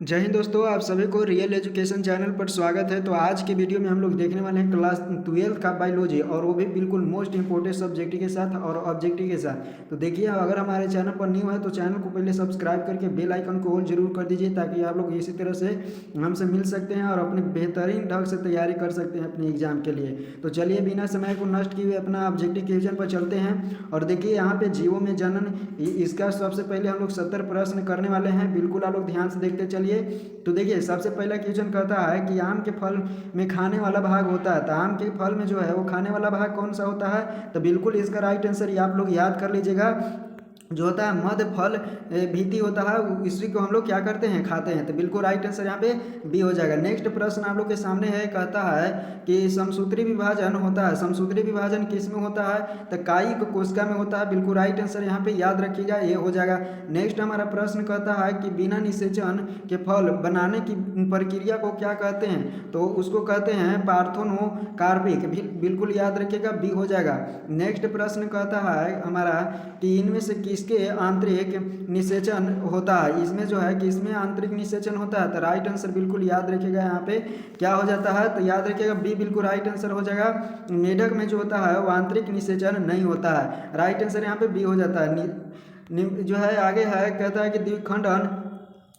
जय हिंद दोस्तों, आप सभी को रियल एजुकेशन चैनल पर स्वागत है। तो आज के वीडियो में हम लोग देखने वाले हैं क्लास 12 का बायोलॉजी, और वो भी बिल्कुल मोस्ट इंपॉर्टेंट सब्जेक्ट के साथ और ऑब्जेक्टिव के साथ। तो देखिए, अगर हमारे चैनल पर न्यू है तो चैनल को पहले सब्सक्राइब करके बेल आइकन को ऑल जरूर कर दीजिए, ताकि आप लोग इसी तरह से हमसे मिल सकते हैं और अपने बेहतरीन ढंग से तैयारी कर सकते हैं अपने एग्जाम के लिए। तो चलिए बिना समय को नष्ट किए हुए अपना ऑब्जेक्टिव क्वेश्चन पर चलते हैं। और देखिए यहाँ पे जीवों में जनन, इसका सबसे पहले हम लोग 70 प्रश्न करने वाले हैं। बिल्कुल आप लोग ध्यान से देखते चलिए। तो देखिए, सबसे पहला क्वेश्चन कहता है कि आम के फल में खाने वाला भाग होता है। तो आम के फल में जो है वो खाने वाला भाग कौन सा होता है? तो बिल्कुल इसका राइट आंसर ये आप लोग याद कर लीजिएगा, जो होता है मध्य फल भीति होता है, इसी को हम लोग क्या करते हैं, खाते हैं। तो बिल्कुल राइट आंसर यहाँ पे बी हो जाएगा। नेक्स्ट प्रश्न आप लोग के सामने है, कहता है कि समसूत्री विभाजन होता है। समसूत्री विभाजन किस में होता है? तो कायी कोशिका में होता है। बिल्कुल राइट आंसर यहाँ पे याद रखिएगा, ये हो जाएगा। नेक्स्ट हमारा प्रश्न कहता है कि बिना निषेचन के फल बनाने की प्रक्रिया को क्या कहते हैं? तो उसको कहते हैं पार्थेनोकार्पिक। बिल्कुल याद रखिएगा, बी हो जाएगा। नेक्स्ट प्रश्न कहता है हमारा कि इनमें से किसके आंतरिक निषेचन होता है? इसमें जो है कि इसमें आंतरिक निषेचन होता है। तो राइट आंसर बिल्कुल याद रखिएगा, यहाँ पे क्या हो जाता है? तो याद रखिएगा, बी बिल्कुल राइट आंसर हो जाएगा। मेढक में जो होता है वो आंतरिक निषेचन नहीं होता है। राइट आंसर यहाँ पे बी हो जाता है। जो है आगे है, कहता है कि द्विखंडन,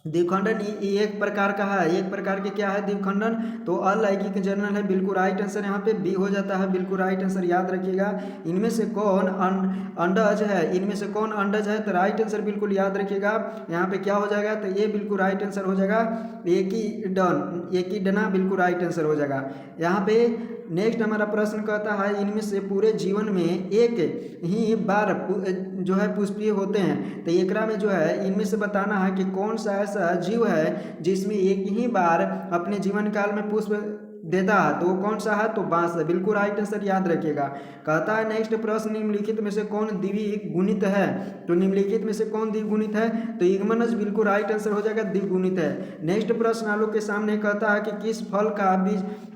द्विखंडन एक प्रकार का है। एक प्रकार के क्या है द्विखंडन? तो अलैंगिक जनन है। बिल्कुल राइट आंसर यहाँ पे बी हो जाता है। बिल्कुल राइट आंसर याद रखिएगा। इनमें से कौन अंडज है? इनमें से कौन अंडज है? तो राइट आंसर बिल्कुल याद रखिएगा, यहाँ पे क्या हो जाएगा? तो ये बिल्कुल राइट आंसर हो जाएगा, एकीडना। बिल्कुल राइट आंसर हो जाएगा यहाँ पे। नेक्स्ट हमारा प्रश्न कहता है इनमें से पूरे जीवन में एक ही बार जो है पुष्पीय होते हैं। तो एकरा में जो है इनमें से बताना है कि कौन सा ऐसा जीव है जिसमें एक ही बार अपने जीवन काल में पुष्प देता है। तो वो कौन सा है? तो बांस है। बिल्कुल राइट आंसर याद रखिएगा। कहता है नेक्स्ट प्रश्न, निम्नलिखित में से कौन द्विगुणित है? तो निम्नलिखित में से कौन द्विगुणित है? तो इग्मनस। बिल्कुल राइट आंसर हो जाएगा, द्विगुणित है। नेक्स्ट प्रश्न आप लोग के सामने कहता है कि किस फल का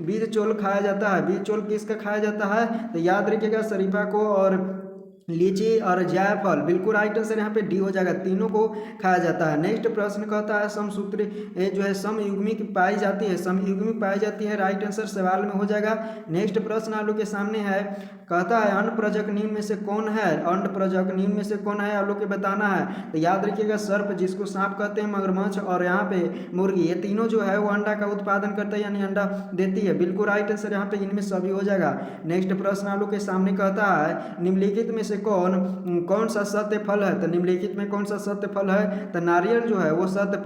बीज चोल खाया जाता है? बीज चोल किसका खाया जाता है? तो याद रखिएगा, शरीफा को और लीची और जायफल। बिल्कुल राइट आंसर यहाँ पे डी हो जाएगा, तीनों को खाया जाता है। नेक्स्ट प्रश्न कहता है समसूत्री जो है समयुग्मी पाई जाती है। समयुग्मी पाई जाती है, राइट आंसर सवाल में हो जाएगा। नेक्स्ट प्रश्न आप लोग के सामने है, कहता है अन्न प्रजक निम्न में से कौन है? अन्न प्रजक निम्न में से कौन है आप लोग के बताना है। तो याद रखिएगा, सर्प जिसको सांप कहते हैं, मगरमच्छ और यहाँ पे मुर्गी, ये तीनों जो है वो अंडा का उत्पादन करता है, यानी अंडा देती है। बिल्कुल राइट आंसर यहाँ पे इनमें सभी हो जाएगा। नेक्स्ट प्रश्न आप लोग के सामने कहता है निम्नलिखित में से कौन सा सत्य फल है? तो निम्नलिखित में कौन सा सत्य फल है? तो नारियल जो है वो सत्य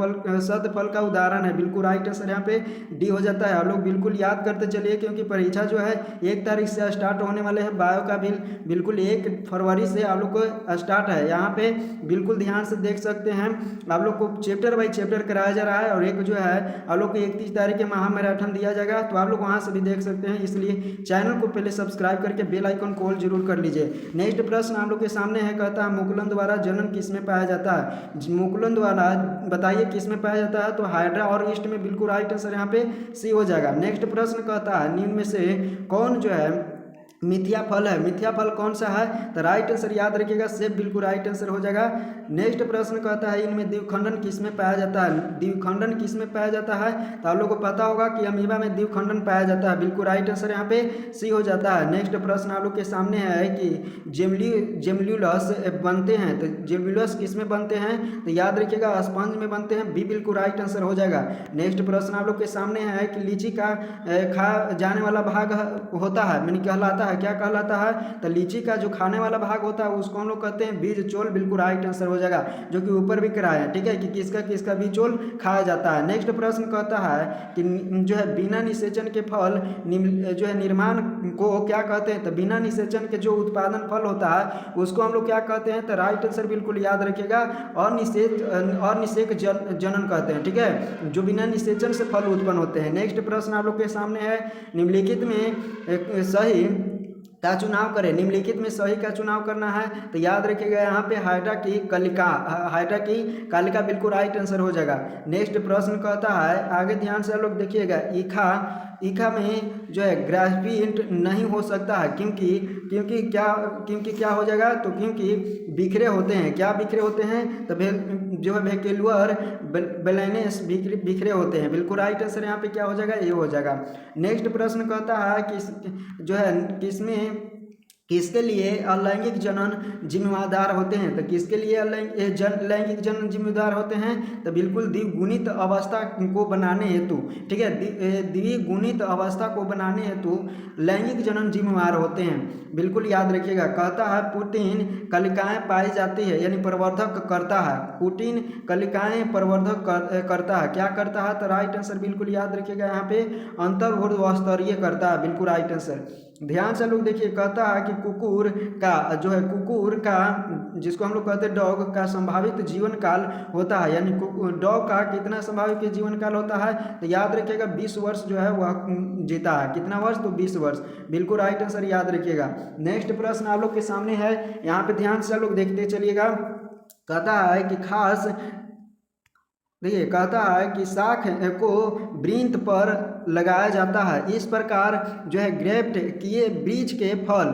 फल का उदाहरण है। बिल्कुल राइट आंसर यहाँ पे डी हो जाता है। आप लोग बिल्कुल याद करते चलिए, क्योंकि परीक्षा जो है 1 तारीख से स्टार्ट होने वाले हैं। बायो का बिल्कुल 1 फरवरी से आप लोग को स्टार्ट है। यहाँ पे बिल्कुल ध्यान से देख सकते हैं, आप लोग को चैप्टर बाई चैप्टर कराया जा रहा है। और एक जो है आप लोग को 31 तारीख के महामैराथन दिया जाएगा, तो आप लोग वहाँ से भी देख सकते हैं। इसलिए चैनल को पहले सब्सक्राइब करके बेल आइकन को ऑल जरूर कर लीजिए। नेक्स्ट प्रश्न आप लोग के सामने है, कहता है मुकुलन द्वारा जनन किस में पाया जाता है? मुकुलन द्वारा बताइए किस में पाया जाता है? तो हाइड्रा और ईस्ट में। बिल्कुल राइट आंसर यहाँ पे सी हो जाएगा। नेक्स्ट प्रश्न कहता है निम्न में से कौन जो है मिथ्या फल है? मिथ्या फल कौन सा है? तो राइट आंसर याद रखिएगा, सेब। बिल्कुल राइट आंसर हो जाएगा। नेक्स्ट प्रश्न कहता है इनमें द्विखंडन किस में पाया जाता है? द्विखंडन किस में पाया जाता है? तो आप लोगों को पता होगा कि अमीबा में द्विखंडन पाया जाता है। बिल्कुल राइट आंसर यहाँ पे सी हो जाता है। नेक्स्ट प्रश्न आप लोग के सामने है कि जेमल्यूलस बनते हैं। तो जेमल्यूलस किस में बनते हैं? तो याद रखिएगा, स्पंज में बनते हैं। बी बिल्कुल राइट आंसर हो जाएगा। नेक्स्ट प्रश्न आप लोग के सामने है कि लीची का खा जाने वाला भाग होता है, मैंने कहलाता है, क्या कहलाता है? तो लीची का जो खाने वाला भाग होता है उसको हम लोग कहते हैं बीज चोल। बिल्कुल राइट आंसर हो जाएगा, जो कि ऊपर भी कराया है, ठीक है, कि किसका किसका बीज चोल खाया जाता है। नेक्स्ट प्रश्न कहता है कि जो है बिना निषेचन के फल जो है निर्माण को क्या कहते हैं? तो बिना निषेचन के जो उत्पादन फल होता है उसको हम लोग क्या कहते हैं? तो राइट आंसर बिल्कुल याद रखिएगा, अनिषेक जनन कहते हैं, ठीक है, जो बिना निषेचन से फल उत्पन्न होते हैं। नेक्स्ट प्रश्न आप लोग के सामने है, निम्नलिखित में सही का चुनाव करें। निम्नलिखित में सही का चुनाव करना है। तो याद रखिएगा, यहाँ पे हाइड्रा की कालिका बिल्कुल राइट आंसर हो जाएगा। नेक्स्ट प्रश्न कहता है, आगे ध्यान से आप लोग देखिएगा, ईखा में जो है ग्रास्पिंट नहीं हो सकता है, क्योंकि क्या हो जाएगा? तो क्योंकि बिखरे होते हैं। क्या बिखरे होते हैं? तो जो है वेहिकुलर बैलेंस बिखरे होते हैं। बिल्कुल राइट आंसर यहाँ पे क्या हो जाएगा, ये हो जाएगा। नेक्स्ट प्रश्न कहता है जो है किसके लिए अलैंगिक जनन जिम्मेदार होते हैं। तो किसके लिए लैंगिक जनन जिम्मेदार होते हैं, तो बिल्कुल द्विगुणित अवस्था को बनाने हेतु, ठीक है, द्विगुणित अवस्था को बनाने हेतु लैंगिक जनन जिम्मेदार होते हैं। बिल्कुल याद रखिएगा। कहता है पुटिन कलिकाएं पाई जाती है, यानी प्रवर्धक करता है। पुटिन कलिकाएं प्रवर्धक करता है। क्या करता है, तो राइट आंसर बिल्कुल याद रखिएगा यहाँ पे अंतर्भूतस्तरीय करता है। बिल्कुल राइट आंसर। ध्यान से लोग देखिए, कहता है कि कुकुर का जिसको हम लोग कहते हैं डॉग का संभावित जीवन काल होता है, यानी डॉग का कितना संभावित जीवन काल होता है, तो याद रखिएगा 20 वर्ष जो है वह जीता है। कितना वर्ष, तो 20 वर्ष। बिल्कुल राइट आंसर याद रखिएगा। नेक्स्ट प्रश्न आप लोग के सामने है, यहाँ पे ध्यान से लोग देखते चलिएगा। कहता है कि खास देखिए, कहता है कि शाख को वृंत पर लगाया जाता है। इस प्रकार जो है ग्रेफ्ट किए बीज के फल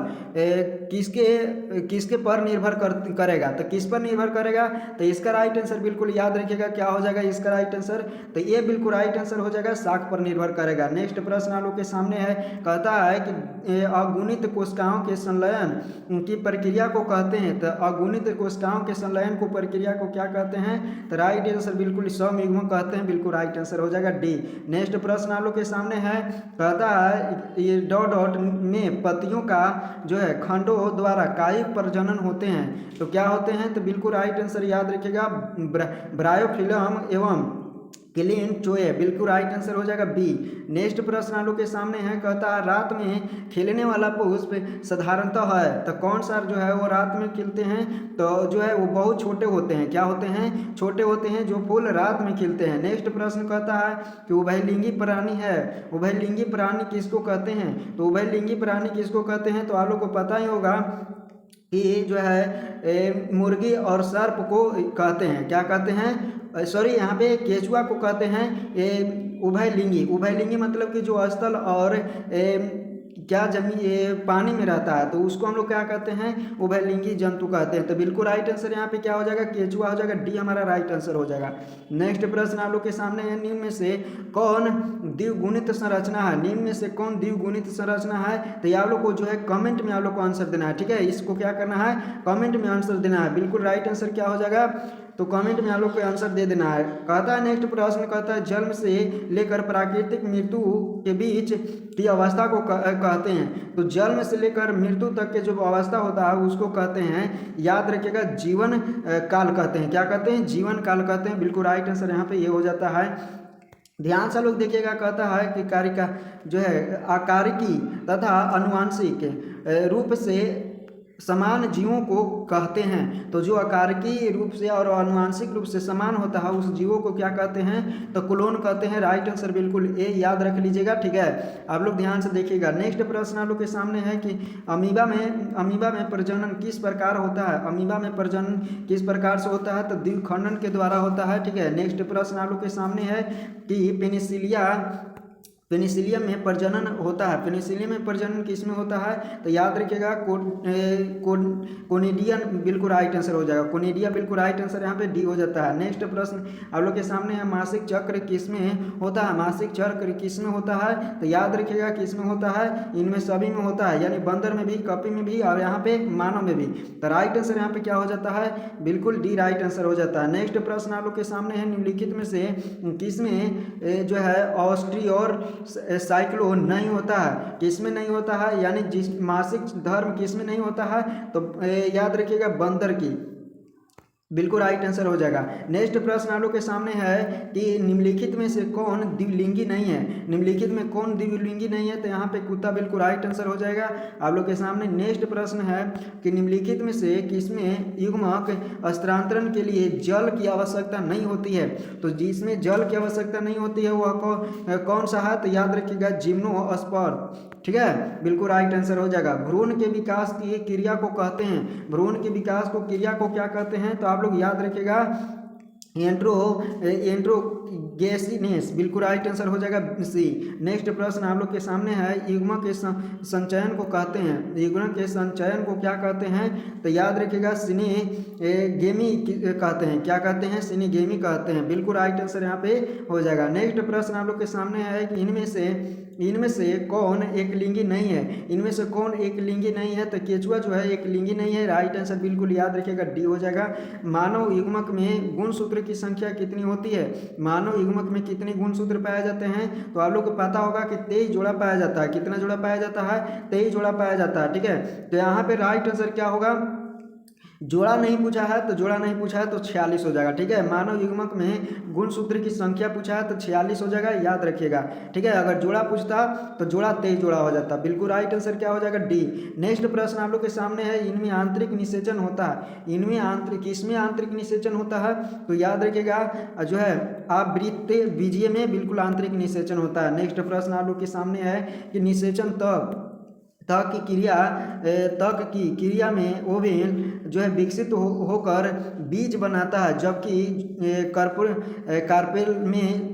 किसके पर निर्भर करेगा, तो किस पर निर्भर करेगा, तो इसका राइट आंसर बिल्कुल याद रखिएगा क्या हो जाएगा इसका राइट आंसर, तो ये बिल्कुल राइट आंसर हो जाएगा शाख पर निर्भर करेगा। नेक्स्ट प्रश्न आप लोग के सामने है। कहता है कि अगुणित कोशिकाओं के संलयन की प्रक्रिया को कहते हैं, तो अगुणित कोशिकाओं के संलयन को प्रक्रिया को क्या कहते हैं, तो राइट आंसर बिल्कुल स्वयुग्म कहते हैं। बिल्कुल राइट आंसर हो जाएगा डी। नेक्स्ट प्रश्न आप लोग के सामने है। कहता है ये डॉट में पत्तियों का जो है खंडों द्वारा कायिक प्रजनन होते हैं, तो क्या होते हैं, तो बिल्कुल राइट आंसर याद रखिएगा ब्रायोफिल्म एवं क्लीन चोए। बिल्कुल राइट आंसर हो जाएगा बी। नेक्स्ट प्रश्न आप लोग के सामने है। कहता है रात में खिलने वाला पुष्प साधारणतः है, तो कौन सा जो है वो रात में खिलते हैं, तो जो है वो बहुत छोटे होते हैं। क्या होते हैं, छोटे होते हैं जो फूल रात में खिलते हैं। नेक्स्ट प्रश्न कहता है कि उभयलिंगी प्राणी है। उभयलिंगी प्राणी किसको कहते हैं, तो उभयलिंगी प्राणी किसको कहते हैं, तो आप लोग को पता ही होगा कि जो है मुर्गी और सर्प को कहते हैं। क्या कहते हैं, सॉरी यहाँ पे केचुआ को कहते हैं उभयलिंगी। उभयलिंगी मतलब कि जो स्थल और क्या जमीन पानी में रहता है, तो उसको हम लोग क्या कहते हैं, उभयलिंगी जंतु कहते हैं। तो बिल्कुल राइट आंसर यहाँ पे क्या हो जाएगा, केचुआ हो जाएगा। डी हमारा राइट आंसर हो जाएगा। नेक्स्ट प्रश्न आप लोग के सामने है। निम्न में से कौन द्विगुणित संरचना है, निम्न में से कौन द्विगुणित संरचना है, तो ये आप लोग को जो है कमेंट में आप लोग को आंसर देना है। ठीक है, इसको क्या करना है, कमेंट में आंसर देना है। बिल्कुल राइट आंसर क्या हो जाएगा, तो कमेंट में आप लोग को आंसर दे देना है। कहता है नेक्स्ट प्रश्न कहता है जन्म से लेकर प्राकृतिक मृत्यु के बीच की अवस्था को कहते हैं, तो जन्म से लेकर मृत्यु तक के जो अवस्था होता है उसको कहते हैं, याद रखिएगा, जीवन काल कहते हैं। क्या कहते हैं, जीवन काल कहते हैं। बिल्कुल राइट आंसर यहाँ पे ये हो जाता है। ध्यान से लोग देखिएगा। कहता है कि कारिका जो है आकारिकी तथा अनुवांशिक रूप से समान जीवों को कहते हैं, तो जो आकारिकी रूप से और आनुवांशिक रूप से समान होता है उस जीवों को क्या कहते हैं, तो क्लोन कहते हैं। राइट आंसर बिल्कुल ए याद रख लीजिएगा। ठीक है, आप लोग ध्यान से देखिएगा। नेक्स्ट प्रश्न आप लोग के सामने है कि अमीबा में प्रजनन किस प्रकार होता है, अमीबा में प्रजनन किस प्रकार से होता है, तो द्विखंडन के द्वारा होता है। ठीक है, नेक्स्ट प्रश्न आप लोग के सामने है कि पेनिसिलियम में प्रजनन होता है। पेनिसिलियम में प्रजनन किस में होता है, तो याद रखिएगा कोनिडियन। बिल्कुल राइट आंसर हो जाएगा कोनिडिया। बिल्कुल राइट आंसर यहाँ पे डी हो जाता है। नेक्स्ट प्रश्न आप लोग के सामने है। मासिक चक्र किस में होता है, मासिक चक्र किस में होता है, तो याद रखिएगा किस में होता है, इनमें सभी में होता है, यानी बंदर में भी, कपी में भी और यहाँ पे मानव में भी। तो राइट आंसर यहाँ पे क्या हो जाता है, बिल्कुल डी राइट आंसर हो जाता है। नेक्स्ट प्रश्न आप लोग के सामने है। निम्नलिखित में से किस में जो है ऑस्ट्री और साइक्लो नहीं होता है, किसमें नहीं होता है, यानी जिस मासिक धर्म किसमें नहीं होता है, तो याद रखिएगा बंदर की। बिल्कुल राइट आंसर हो जाएगा। नेक्स्ट प्रश्न आप लोग के सामने है कि निम्नलिखित में से कौन द्विलिंगी नहीं है, निम्नलिखित में कौन द्विलिंगी नहीं है, तो यहाँ पे कुत्ता बिल्कुल राइट आंसर हो जाएगा आप लोग के सामने। नेक्स्ट प्रश्न है कि निम्नलिखित में से किसमें युग्मक हस्तांतरण के लिए जल की आवश्यकता नहीं होती है, तो जिसमें जल की आवश्यकता नहीं होती है वह कौन सा है, तो याद रखिएगा जिम्नोस्पर्म। ठीक है, बिल्कुल राइट आंसर हो जाएगा। भ्रूण के विकास की क्रिया को कहते हैं, भ्रूण के विकास को क्रिया को क्या कहते हैं, तो आप लोग याद रखिएगा गैसीनेस, बिल्कुल राइट आंसर हो जाएगा सी। नेक्स्ट प्रश्न आप लोग के सामने है, युग्म के संचयन को कहते हैं, युग्म के संचयन को क्या कहते हैं? तो याद रखिएगा सिनेगेमी कहते हैं। क्या कहते हैं? सिनेगेमी कहते हैं। बिल्कुल राइट आंसर यहाँ पे हो जाएगा। नेक्स्ट प्रश्न आप लोग के सामने है कि इनमें से कौन एक लिंगी नहीं है? इनमें से कौन एक लिंगी नहीं है? तो केचुआ जो है एक लिंगी नहीं है। राइट आंसर बिल्कुल याद रखिएगा डी हो जाएगा। मानव युग्मक में गुणसूत्र की संख्या कितनी होती है? मानव युग्मक में कितने गुणसूत्र पाए जाते हैं? तो आप लोग को पता होगा कि 23 जोड़ा पाया जाता है। कितना जोड़ा पाया जाता है? 23 जोड़ा पाया जाता है। ठीक है, तो यहाँ पे राइट आंसर क्या होगा? जोड़ा नहीं पूछा है तो 46 हो जाएगा। ठीक है, मानव युग्मक में गुणसूत्र की संख्या पूछा है तो 46 हो जाएगा, याद रखिएगा। ठीक है, अगर जोड़ा पूछता तो जोड़ा 23 जोड़ा हो जाता। बिल्कुल राइट आंसर क्या हो जाएगा? डी। नेक्स्ट प्रश्न आप लोग के सामने है, इनमें आंतरिक निषेचन होता है। किसमें आंतरिक निषेचन होता है? तो याद रखिएगा जो है आवृत्तीय बीजीय में बिल्कुल आंतरिक निषेचन होता है। नेक्स्ट प्रश्न आप लोग के सामने है कि निषेचन तक की क्रिया में ओवेन जो है विकसित होकर बीज बनाता है, जबकि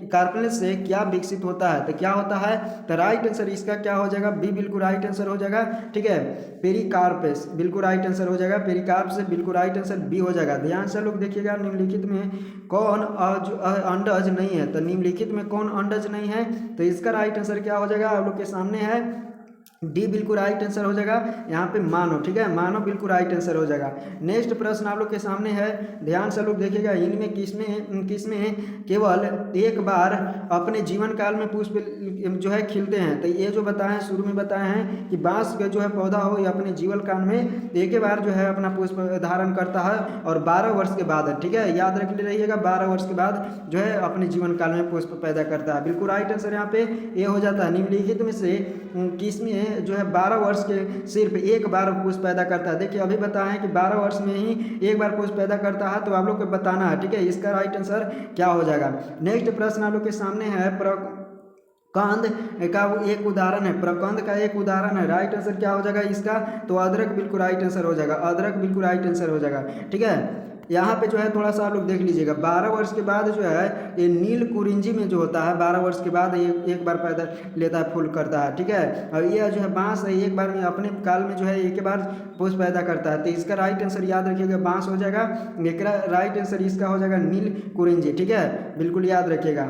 कार्पेल से क्या विकसित होता है? तो क्या होता है? तो राइट आंसर इसका क्या हो जाएगा? बी, बिल्कुल राइट आंसर हो जाएगा। ठीक है, पेरिकार्पस, बिल्कुल राइट आंसर हो जाएगा। पेरिकार्प से बिल्कुल राइट आंसर बी हो जाएगा। ध्यान से लोग देखिएगा, निम्नलिखित में कौन अंडज नहीं है? तो निम्नलिखित में कौन अंडज नहीं है? तो इसका राइट आंसर क्या हो जाएगा? आप लोग के सामने है डी, बिल्कुल राइट आंसर हो जाएगा यहाँ पे मानव। ठीक है, मानव बिल्कुल राइट आंसर हो जाएगा। नेक्स्ट प्रश्न आप लोग के सामने है, ध्यान से लोग देखिएगा, इनमें किसमें केवल एक बार अपने जीवन काल में पुष्प जो है खिलते हैं? तो ये जो बताए शुरू में बताए हैं कि बांस का जो है पौधा हो, ये अपने जीवन काल में एक ही बार जो है अपना पुष्प धारण करता है और 12 वर्ष के बाद। ठीक है, याद रख रहिएगा, 12 वर्ष के बाद जो है अपने जीवन काल में पुष्प पैदा करता है। बिल्कुल राइट आंसर यहाँ पे ये हो जाता है। निम्नलिखित में से किसमें जो है 12 वर्ष के सिर्फ एक बार पुष्प पैदा करता है? देखिए अभी बताएं कि 12 वर्ष में ही एक बार पुष्प पैदा करता है, तो आप लोग को बताना है। ठीक है, इसका राइट आंसर क्या हो जाएगा? नेक्स्ट प्रश्न आप लोग के सामने है, प्रकंद का एक उदाहरण है। प्रकंद का एक उदाहरण है, राइट आंसर क्या हो जाएगा इसका? तो अदरक, बिल्कुल राइट आंसर हो जाएगा। अदरक बिल्कुल राइट आंसर हो जाएगा। ठीक है, यहाँ पे जो है थोड़ा सा आप लोग देख लीजिएगा, 12 वर्ष के बाद जो है ये नील कुरिंजी में जो होता है 12 वर्ष के बाद ये एक बार पैदा लेता है, फूल करता है। ठीक है, और ये जो है बांस है एक बार में अपने काल में जो है एक बार पुष्प पैदा करता है। तो इसका राइट आंसर याद रखिएगा बांस हो जाएगा। राइट आंसर इसका हो जाएगा नील कुरिंजी। ठीक है, बिल्कुल याद रखिएगा।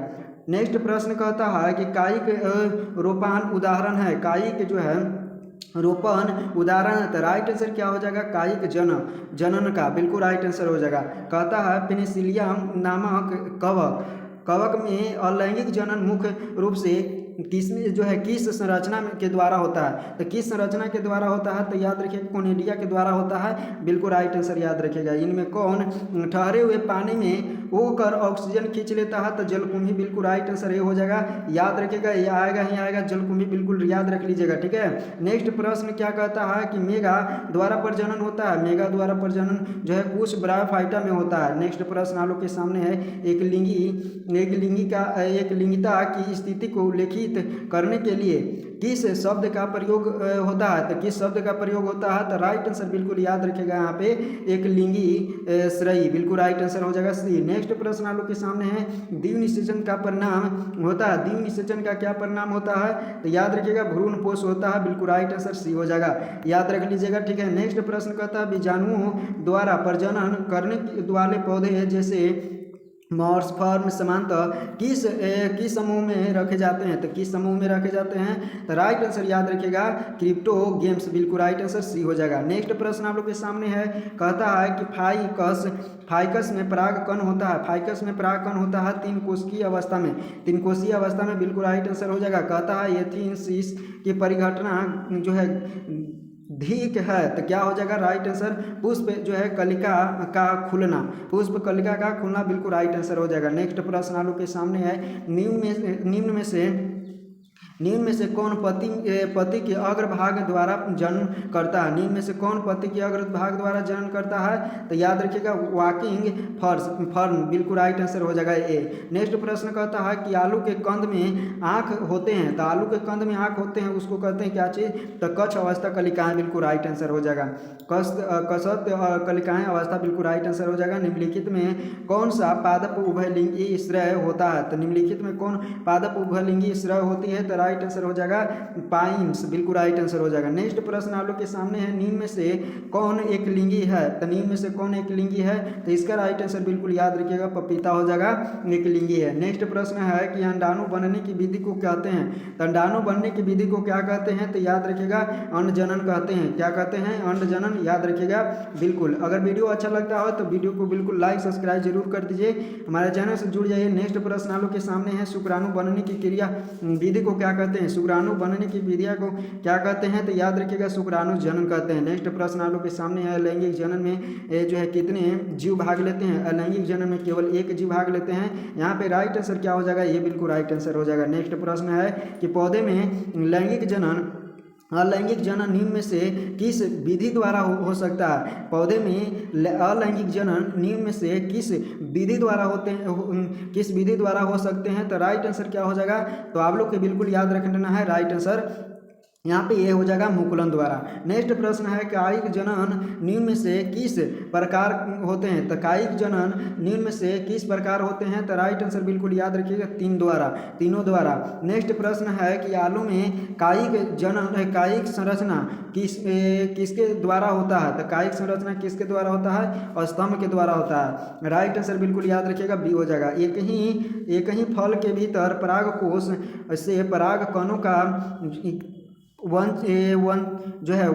नेक्स्ट प्रश्न कहता है कि कायिक रोपान उदाहरण है। कायिक जो है रोपण उदाहरण है, तो राइट आंसर क्या हो जाएगा? कायिक जनन का, बिल्कुल राइट आंसर हो जाएगा। कहता है पेनिसिलियम नामक कवक में अलैंगिक जनन मुख्य रूप से किस संरचना के द्वारा होता है? तो किस संरचना के द्वारा होता है? तो याद रखिएगा कोनिडिया के द्वारा होता है। बिल्कुल राइट आंसर याद रखिएगा। इनमें कौन ठहरे हुए पानी में होकर ऑक्सीजन खींच लेता है? तो जलकुंभी, बिल्कुल राइट आंसर ये हो जाएगा। याद रखिएगा, ये आएगा ही आएगा जलकुंभी, बिल्कुल याद रख लीजिएगा। ठीक है, नेक्स्ट प्रश्न क्या कहता है कि मेगा द्वारा प्रजनन होता है। मेगा द्वारा प्रजनन जो है कुछ ब्रायोफाइटा में होता है। नेक्स्ट प्रश्न आप लोग के सामने है, एक लिंगिता की स्थिति को उल्लेखित करने के लिए किस शब्द का प्रयोग होता है? तो किस शब्द का प्रयोग होता है? तो राइट आंसर बिल्कुल याद रखिएगा यहाँ पे एक लिंगी श्रेयी, बिल्कुल राइट आंसर हो जाएगा सी। नेक्स्ट प्रश्न आप लोग के सामने है, द्विव निषेचन का परिणाम होता है। द्विव निषेचन का क्या परिणाम होता है? तो याद रखिएगा भ्रूणपोष होता है, बिल्कुल राइट आंसर सी हो जाएगा, याद रख लीजिएगा। ठीक है, नेक्स्ट प्रश्न कहता है बीजाणुओं द्वारा प्रजनन करने वाले पौधे जैसे मॉर्स, फर्म, समांतर किस समूह में रखे जाते हैं? तो किस समूह में रखे जाते हैं? तो राइट आंसर याद रखिएगा क्रिप्टोगेम्स, बिल्कुल राइट आंसर सी हो जाएगा। नेक्स्ट प्रश्न आप लोग के सामने है, कहता है कि फाइकस में परागकण होता है। फाइकस में परागकण होता है तीन कोशिकीय अवस्था में, बिल्कुल राइट आंसर हो जाएगा। कहता है एथेंसिस की परिघटना जो है धिक है, तो क्या हो जाएगा? राइट आंसर पुष्प जो है कलिका का खुलना, पुष्प कलिका का खुलना, बिल्कुल राइट आंसर हो जाएगा। नेक्स्ट प्रश्न आप लोग के सामने है, निम्न में से निम्न में से कौन पति के अग्रभाग द्वारा जन्म करता है? निम्न में से कौन पति के अग्रभाग द्वारा जन्म करता है? तो याद रखिएगा वॉकिंग फर्न बिल्कुल राइट आंसर हो जाएगा ए। नेक्स्ट प्रश्न कहता है कि आलू के कंद में आँख होते हैं, तो आलू के कंद में आँख होते हैं उसको कहते हैं क्या चीज़? तो कच्छ अवस्था कलिकाएं बिल्कुल राइट आंसर हो जाएगा। कसत कलिकाएं अवस्था बिल्कुल राइट आंसर हो जाएगा। निम्नलिखित में कौन सा पादप उभयलिंगी श्रेय होता है? तो निम्नलिखित में कौन पादप उभयलिंगी श्रेय होती है? तो राइट आंसर हो जाएगा पाइन्स बिल्कुल राइट आंसर हो जाएगा। नेक्स्ट प्रश्न आप लोग के सामने है, निम्न में से कौन एक लिंगी है? तो निम्न में से कौन एक लिंगी है? तो इसका राइट आंसर बिल्कुल याद रखिएगा पपीता हो जाएगा, एक लिंगी है। नेक्स्ट प्रश्न है कि अंडाणु बनने की विधि को कहते हैं? तो अंडाणु बनने की विधि को क्या कहते हैं? तो याद रखिएगा अंडजनन कहते हैं। क्या कहते हैं? अंडजनन याद रखिएगा बिल्कुल। अगर वीडियो अच्छा लगता हो तो वीडियो को बिल्कुल लाइक सब्सक्राइब जरूर कर दीजिए, हमारे चैनल से जुड़ जाइए। नेक्स्ट प्रश्न आप लोग के सामने है, शुक्राणु बनने की क्रिया विधि को क्या कहते हैं? शुक्राणु बनने की विधिया को क्या कहते हैं? तो याद रखिएगा शुक्राणु जनन कहते हैं। नेक्स्ट प्रश्न आप लोग के सामने है, लैंगिक जनन में जो है कितने जीव भाग लेते हैं? अलैंगिक जनन में केवल एक जीव भाग लेते हैं। यहाँ पे राइट आंसर क्या हो जाएगा? ये बिल्कुल राइट आंसर हो जाएगा। नेक्स्ट प्रश्न है कि पौधे में लैंगिक जनन अलैंगिक जनन निम्न में से किस विधि द्वारा हो सकता है? पौधे में अलैंगिक जनन निम्न में से किस विधि द्वारा होते हैं, किस विधि द्वारा हो सकते हैं? तो राइट आंसर क्या हो जाएगा? तो आप लोग को बिल्कुल याद रखना है, राइट आंसर यहाँ पे ये हो जाएगा मुकुलन द्वारा। नेक्स्ट प्रश्न है, कायिक जनन निम्न में से किस प्रकार होते हैं? तो कायिक जनन निम्न में से किस प्रकार होते हैं? तो राइट आंसर बिल्कुल याद रखिएगा तीनों द्वारा। नेक्स्ट प्रश्न है कि आलू में कायिक जनन कायिक संरचना किसके द्वारा होता है? तो कायिक संरचना किसके द्वारा होता है? और स्तंभ के द्वारा होता है। राइट आंसर बिल्कुल याद रखिएगा बी हो जाएगा। एक ही फल के भीतर परागकोश से पराग कणों का जो है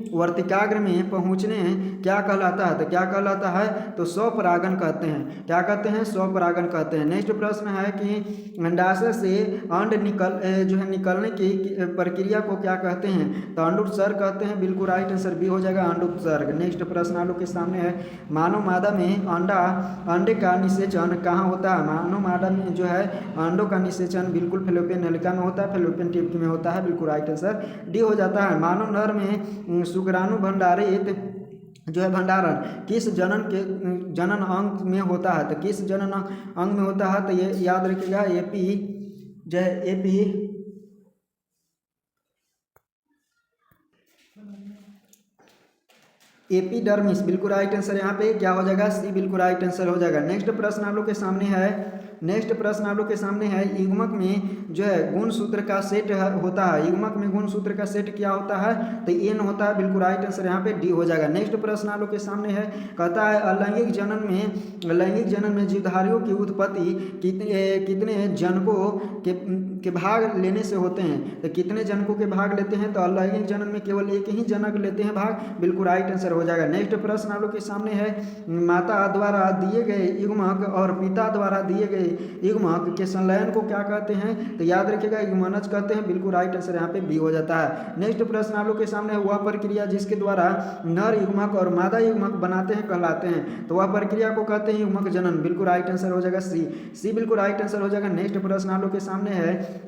वर्तिकाग्र में पहुँचने क्या कहलाता है? तो क्या कहलाता है? तो स्वपरागन कहते हैं। क्या कहते हैं? स्वपरागन कहते हैं। नेक्स्ट प्रश्न है कि अंडाशय से अंड निकलने की प्रक्रिया को क्या कहते हैं? तो अंडोत्सर्ग कहते हैं। बिल्कुल राइट आंसर बी हो जाएगा अंडोत्सर्ग। नेक्स्ट प्रश्न आप लोग के सामने है, मानव मादा में अंडे का निषेचन कहाँ होता है? मानव मादा में जो है अंडों का निषेचन बिल्कुल फैलोपियन नलिका में होता है, फैलोपियन ट्यूब में होता है। बिल्कुल राइट आंसर डी हो जाता है। मानव नर में शुक्राणु भंडारित जो है भंडारण किस जनन अंग में होता है? तो किस जनन अंग में होता है? तो ये याद रखिएगा एपिडर्मिस बिल्कुल राइट आंसर यहाँ पे क्या हो जाएगा? सी बिल्कुल राइट आंसर हो जाएगा। नेक्स्ट प्रश्न आप लोग के सामने है, युग्मक में जो है गुणसूत्र का सेट होता है। युग्मक में गुणसूत्र का सेट क्या होता है? तो एन होता है। बिल्कुल राइट आंसर यहाँ पे डी हो जाएगा। नेक्स्ट प्रश्न आप लोग के सामने है, कहता है अलैंगिक जनन में जीवधारियों की उत्पत्ति कितने जनकों के भाग लेने से होते हैं? तो कितने जनकों के भाग लेते हैं? तो अलैंगिक जनन में केवल एक ही जनक लेते हैं भाग। बिल्कुल राइट आंसर हो जाएगा। नेक्स्ट प्रश्न आप लोग के सामने है, माता द्वारा दिए गए युग्मक और पिता द्वारा दिए गए युग्मक के संलयन को क्या कहते हैं? तो याद रखिएगा युग्मनज कहते हैं। बिल्कुल राइट आंसर यहाँ पे बी हो जाता है। नेक्स्ट प्रश्न आप लोग के सामने है, वह प्रक्रिया जिसके द्वारा नर युग्मक और मादा युग्मक बनाते हैं कहलाते हैं? तो वह प्रक्रिया को कहते हैं युग्मक जनन। बिल्कुल राइट आंसर हो जाएगा सी बिल्कुल राइट आंसर हो जाएगा। नेक्स्ट प्रश्न आप लोग के सामने है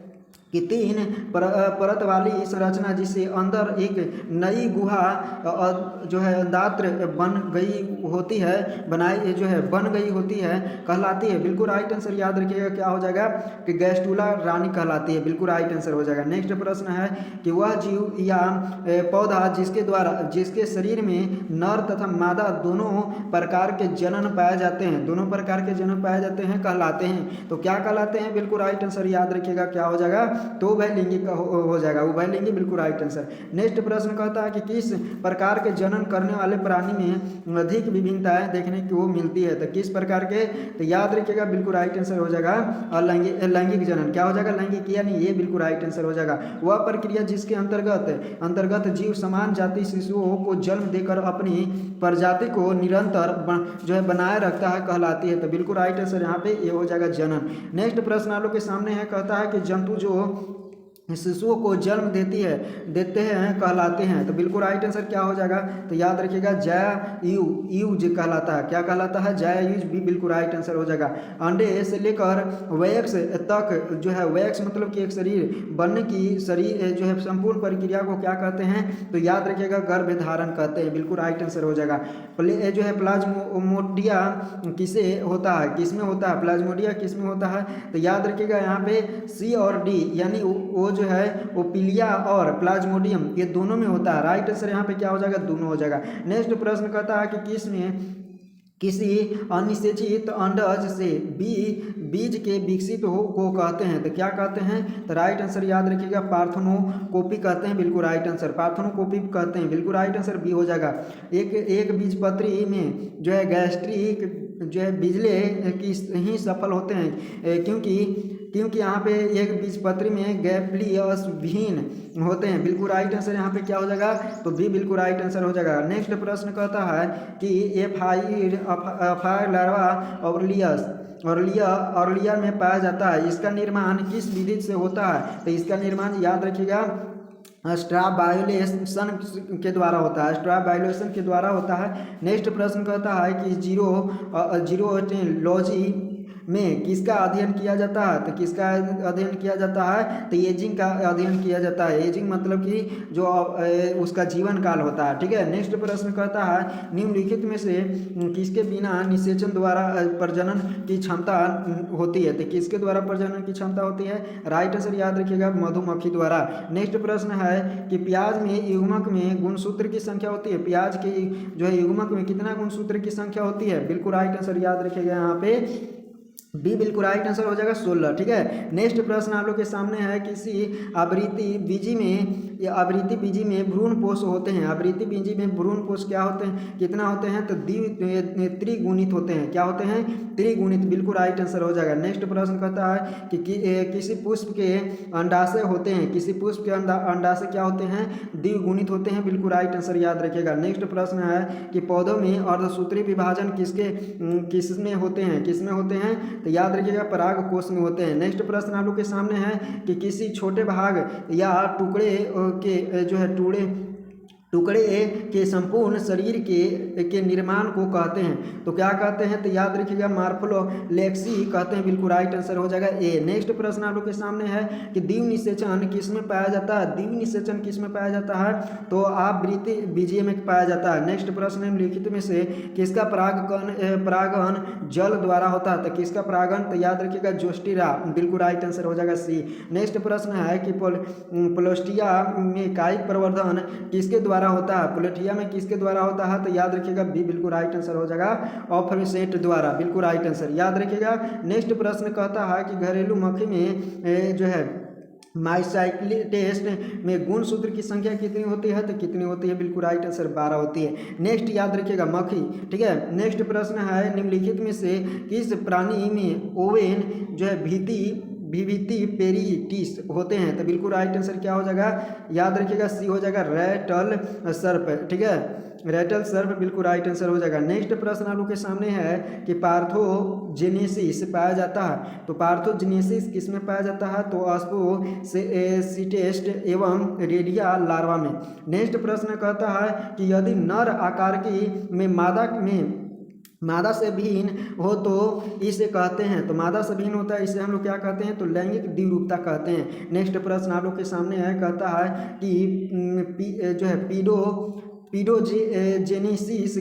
कि 3 परत वाली संरचना जिससे अंदर एक नई गुहा जो है दात्र बन गई होती है कहलाती है? बिल्कुल राइट आंसर याद रखिएगा क्या हो जाएगा? कि गैस्ट्रुला रानी कहलाती है। बिल्कुल राइट आंसर हो जाएगा। नेक्स्ट प्रश्न है कि वह जीव या पौधा जिसके शरीर में नर तथा मादा दोनों प्रकार के जनन पाए जाते हैं कहलाते हैं? तो क्या कहलाते हैं? बिल्कुल राइट आंसर याद रखिएगा क्या हो जाएगा? तो उभयलिंगी का हो जाएगा उभयलिंगी। बिल्कुल राइट आंसर। नेक्स्ट प्रश्न कहता है कि किस प्रकार के जनन करने वाले प्राणी में अधिक विभिन्नताएं देखने को मिलती है? तो किस प्रकार के? तो याद रखिएगा बिल्कुल राइट आंसर हो जाएगा लैंगिक जनन। क्या हो जाएगा? लैंगिक या नहीं, ये बिल्कुल राइट आंसर हो जाएगा। वह प्रक्रिया जिसके अंतर्गत जीव समान जाति शिशुओं को जन्म देकर अपनी प्रजाति को निरंतर जो है बनाए रखता है कहलाती है? तो बिल्कुल राइट आंसर यहाँ पे ये हो जाएगा जनन। नेक्स्ट प्रश्न आप लोग के सामने है, कहता है कि जंतु जो शिशुओं को जन्म देते हैं कहलाते हैं। तो बिल्कुल राइट आंसर क्या हो जाएगा, तो याद रखिएगा यूज कहलाता है। क्या कहलाता है, यूज भी बिल्कुल राइट आंसर हो जाएगा। अंडे से लेकर वैक्स तक जो है, वैक्स मतलब कि एक शरीर बनने की शरीर जो है संपूर्ण प्रक्रिया को क्या कहते हैं, तो याद रखिएगा गर्भधारण कहते हैं। बिल्कुल राइट आंसर हो जाएगा। जो है प्लाज्मोडिया किसे होता है, किसमें होता है, प्लाज्मोडिया किसमें होता है, तो याद रखिएगा यहाँ पे सी और डी यानी वो जो है ओपिलिया और प्लाज्मोडियम ये दोनों में होता है। राइट आंसर यहाँ पे क्या हो जाएगा, दोनों हो जाएगा। नेक्स्ट प्रश्न कहता है कि किसी अनिषेचित अंडज से बीज के विकसित को कहते हैं, तो क्या कहते हैं, तो राइट आंसर याद रखिएगा पार्थेनोकोपी कहते हैं। बिल्कुल राइट आंसर पार्थेनोकोपी कहते हैं। बिल्कुल राइट आंसर बी हो जाएगा। एक बीजपत्री में जो है गैस्ट्रिक जो है बिजले की ही सफल होते हैं, क्योंकि यहाँ पे एक बीजपत्री में गैप्लियसविहीन होते हैं। बिल्कुल राइट आंसर यहाँ पे क्या हो जाएगा, तो बी बिल्कुल राइट आंसर हो जाएगा। नेक्स्ट प्रश्न कहता है कि एफाइर लार्वा ऑरलिया में पाया जाता है, इसका निर्माण किस विधि से होता है, तो इसका निर्माण याद रखिएगा स्ट्राबाइलेशन के द्वारा होता है, स्ट्राबाइलेशन के द्वारा होता है। नेक्स्ट प्रश्न कहता है कि जीरोटेलॉजी में किसका अध्ययन किया जाता है, तो किसका अध्ययन किया जाता है, तो एजिंग का अध्ययन किया जाता है। एजिंग मतलब कि जो उसका जीवन काल होता है। ठीक है। नेक्स्ट प्रश्न कहता है निम्नलिखित में से किसके बिना निषेचन द्वारा प्रजनन की क्षमता होती है, तो किसके द्वारा प्रजनन की क्षमता होती है, राइट आंसर याद रखिएगा मधुमक्खी द्वारा। नेक्स्ट प्रश्न है कि प्याज में युग्मक में गुणसूत्र की संख्या होती है, प्याज के जो है युग्मक में कितना गुणसूत्र की संख्या होती है, बिल्कुल राइट आंसर याद रखिएगा यहाँ पे बी बिल्कुल राइट आंसर हो जाएगा 16। ठीक है। नेक्स्ट प्रश्न आप लोग के सामने है किसी आवृत्ति बीजी में भ्रूण पोष होते हैं, आवृत्ति बीजी में भ्रूण पोष क्या होते हैं, कितना होते हैं, तो त्रिगुणित होते हैं। क्या होते हैं, त्रिगुणित। बिल्कुल राइट आंसर हो जाएगा। नेक्स्ट प्रश्न कहता है कि किसी पुष्प के अंडाशय होते हैं, किसी पुष्प के अंडाशय क्या होते हैं, द्विगुणित होते हैं। बिल्कुल राइट आंसर याद रखिएगा। नेक्स्ट प्रश्न है कि पौधों में अर्धसूत्री विभाजन किसमें होते हैं, तो याद रखिएगा पराग कोश में होते हैं। नेक्स्ट प्रश्न आप लोग के सामने है कि किसी छोटे भाग या टुकड़े के जो है टुकड़े के संपूर्ण शरीर के निर्माण को कहते हैं, तो क्या कहते हैं, तो याद रखिएगा मार्फोलेक्सी कहते हैं। बिल्कुल राइट आंसर हो जाएगा ए। नेक्स्ट प्रश्न आप लोग के सामने है कि द्विनिषेचन किस में पाया जाता है, द्विनिषेचन किस में पाया जाता है, तो आवृत्ति बीजीय में पाया जाता है। नेक्स्ट प्रश्न निम्नलिखित में से किसका परागण जल द्वारा होता है, तो किसका परागण, तो याद रखिएगा जोस्टिरा। बिल्कुल राइट आंसर हो जाएगा सी। नेक्स्ट प्रश्न है कि प्लोस्टिया में कायिक प्रवर्धन किसके द्वारा होता है, प्लेटिया में किसके द्वारा होता है, तो याद रखिएगा बी बिल्कुल राइट आंसर हो जाएगा ऑफसेट द्वारा। बिल्कुल राइट आंसर याद रखिएगा। नेक्स्ट प्रश्न कहता है कि घरेलू मक्खी में जो है माइसाइक्लिक टेस्ट में गुणसूत्र की संख्या कितनी होती है, तो कितनी होती है, बिल्कुल राइट आंसर 12 होती है। नेक्स्ट याद रखिएगा मक्खी। ठीक है। नेक्स्ट प्रश्न है निम्नलिखित में से किस प्राणी में ओवेन जो है विविटी पेरिटिस होते हैं, तो बिल्कुल राइट आंसर क्या हो जाएगा, याद रखिएगा सी हो जाएगा रेटल सर्प। ठीक है। रेटल सर्प बिल्कुल राइट आंसर हो जाएगा। नेक्स्ट प्रश्न आप लोग के सामने है कि पार्थोजेनेसिस पाया जाता है, तो पार्थोजेनेसिस किस में पाया जाता है, तो अस्पोसिटेस्ट एवं रेडिया लार्वा में। नेक्स्ट प्रश्न कहता है कि यदि नर आकार की में मादा से भिन्न हो तो इसे कहते हैं, तो मादा से भिन्न होता है इसे हम लोग क्या कहते हैं, तो लैंगिक द्विरूपता कहते हैं। नेक्स्ट प्रश्न आप लोग के सामने है, कहता है कि जो है पीडोजेनेसिस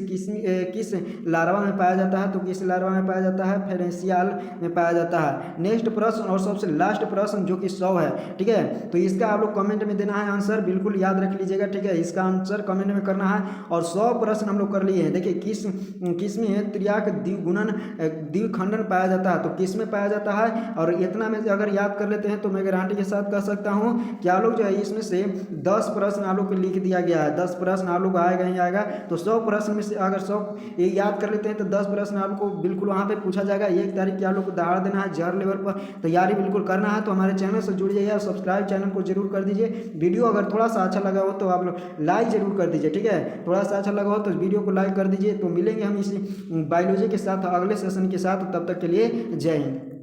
किस लार्वा में पाया जाता है, तो किस लार्वा में पाया जाता है, फेरेंशियल में पाया जाता है। नेक्स्ट प्रश्न और सबसे लास्ट प्रश्न जो कि 100 है। ठीक है। तो इसका आप लोग कमेंट में देना है आंसर, बिल्कुल याद रख लीजिएगा। ठीक है। इसका आंसर कमेंट में करना है और 100 प्रश्न हम लोग कर लिए हैं। देखिए किस में त्रियाक द्विखंडन पाया जाता है, तो किस में पाया जाता है, और इतना में अगर याद कर लेते हैं तो मैं गारंटी के साथ कह सकता हूँ कि आप लोग जो है इसमें से 10 प्रश्न आप लोग को लिख दिया गया है, 10 प्रश्न आप लोग आएगा ही आएगा। तो 100 प्रश्न में से अगर 100 ये याद कर लेते हैं तो 10 प्रश्न आपको बिल्कुल वहाँ पे पूछा जाएगा। 1 तारीख की आप लोग को दहाड़ देना है, जहर लेवल पर तैयारी बिल्कुल करना है। तो हमारे चैनल से जुड़ जाइए और सब्सक्राइब चैनल को जरूर कर दीजिए। वीडियो अगर थोड़ा सा अच्छा लगा हो तो आप लोग लाइक जरूर कर दीजिए। ठीक है। थोड़ा सा अच्छा लगा हो तो वीडियो को लाइक कर दीजिए। तो मिलेंगे हम इसी बायोलॉजी के साथ अगले सेशन के साथ, तब तक के लिए जय हिंद।